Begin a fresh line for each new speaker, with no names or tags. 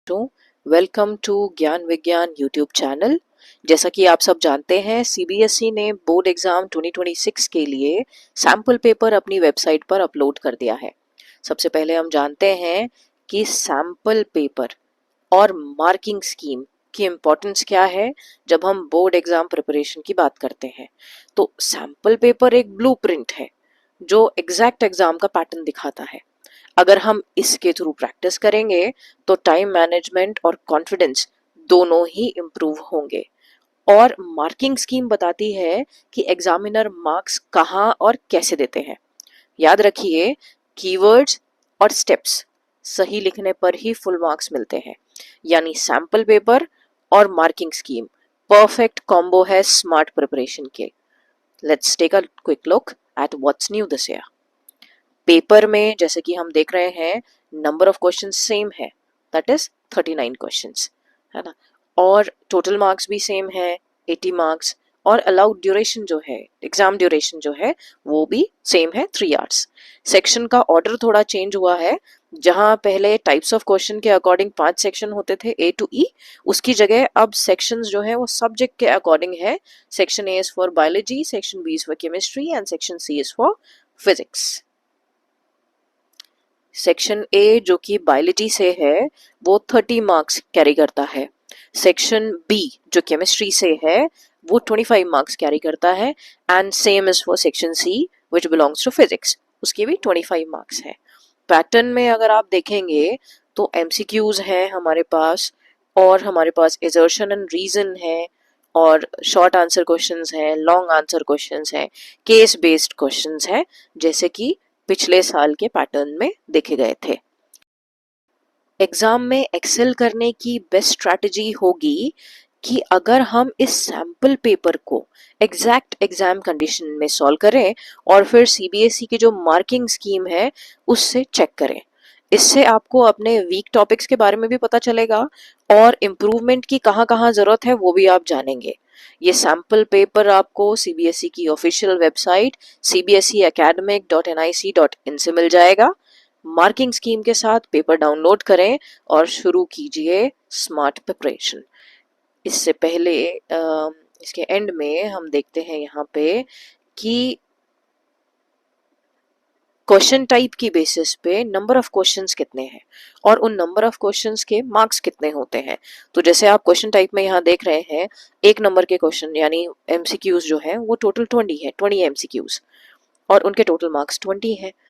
Welcome to ज्ञान विज्ञान YouTube channel. जैसा कि आप सब जानते हैं, सीबीएसई ने बोर्ड एग्जाम 2026 के लिए सैम्पल पेपर अपनी वेबसाइट पर अपलोड कर दिया है। सबसे पहले हम जानते हैं कि सैम्पल पेपर और मार्किंग स्कीम की इम्पोर्टेंस क्या है जब हम बोर्ड एग्जाम प्रिपरेशन की बात करते हैं। तो सैम्पल पेपर एक ब्लूप्रिंट है जो एग्जैक्ट एग्जाम का पैटर्न दिखाता है। अगर हम इसके थ्रू प्रैक्टिस करेंगे तो टाइम मैनेजमेंट और कॉन्फिडेंस दोनों ही इम्प्रूव होंगे। और मार्किंग स्कीम बताती है कि एग्जामिनर मार्क्स कहाँ और कैसे देते हैं। याद रखिए, कीवर्ड्स और स्टेप्स सही लिखने पर ही फुल मार्क्स मिलते हैं। यानी सैम्पल पेपर और मार्किंग स्कीम परफेक्ट कॉम्बो है स्मार्ट प्रिपरेशन के। Let's take a quick look at what's new this year. Paper में जैसे कि हम देख रहे हैं, नंबर ऑफ क्वेश्चन सेम है, दैट इज 39 क्वेश्चंस, है ना। और टोटल मार्क्स भी सेम है, 80 मार्क्स। और अलाउड ड्यूरेशन जो है, एग्जाम ड्यूरेशन जो है, वो भी सेम है, 3 आवर्स। सेक्शन का ऑर्डर थोड़ा चेंज हुआ है। जहां पहले टाइप्स ऑफ क्वेश्चन के अकॉर्डिंग 5 सेक्शन होते थे A to E, उसकी जगह अब सेक्शंस जो है वो सब्जेक्ट के अकॉर्डिंग है। Section A is for biology, section B is for chemistry and section C is for physics. Section A जो कि बायोलॉजी से है वो 30 मार्क्स कैरी करता है। सेक्शन बी जो केमिस्ट्री से है वो 25 मार्क्स कैरी करता है। And same is for section C which belongs to physics, उसके भी 25 मार्क्स है। पैटर्न में अगर आप देखेंगे तो एमसीक्यूज हैं हमारे पास, और हमारे पास एजर्शन एंड रीजन है, और शॉर्ट आंसर क्वेश्चंस हैं, लॉन्ग आंसर क्वेश्चंस हैं, केस बेस्ड क्वेश्चंस हैं, जैसे कि पिछले साल के पैटर्न में देखे गए थे। एग्जाम में एक्सेल करने की बेस्ट स्ट्रैटेजी होगी कि अगर हम इस सैम्पल पेपर को एग्जैक्ट एग्जाम कंडीशन में सॉल्व करें और फिर सीबीएसई की जो मार्किंग स्कीम है उससे चेक करें। इससे आपको अपने वीक टॉपिक्स के बारे में भी पता चलेगा और इम्प्रूवमेंट की कहाँ कहाँ जरूरत है वो भी आप जानेंगे। ये सैम्पल पेपर आपको सीबीएसई की ऑफिशियल वेबसाइट cbseacademic.nic.in से मिल जाएगा। मार्किंग स्कीम के साथ पेपर डाउनलोड करें और शुरू कीजिए स्मार्ट प्रिपरेशन। इससे पहले इसके एंड में हम देखते हैं यहाँ पे कि क्वेश्चन टाइप की बेसिस पे नंबर ऑफ क्वेश्चंस कितने हैं और उन नंबर ऑफ क्वेश्चंस के मार्क्स कितने होते हैं। तो जैसे आप क्वेश्चन टाइप में यहाँ देख रहे हैं, एक नंबर के क्वेश्चन यानी एमसीक्यूज जो है वो टोटल 20 है, 20 एमसीक्यूज, और उनके टोटल मार्क्स 20 हैं।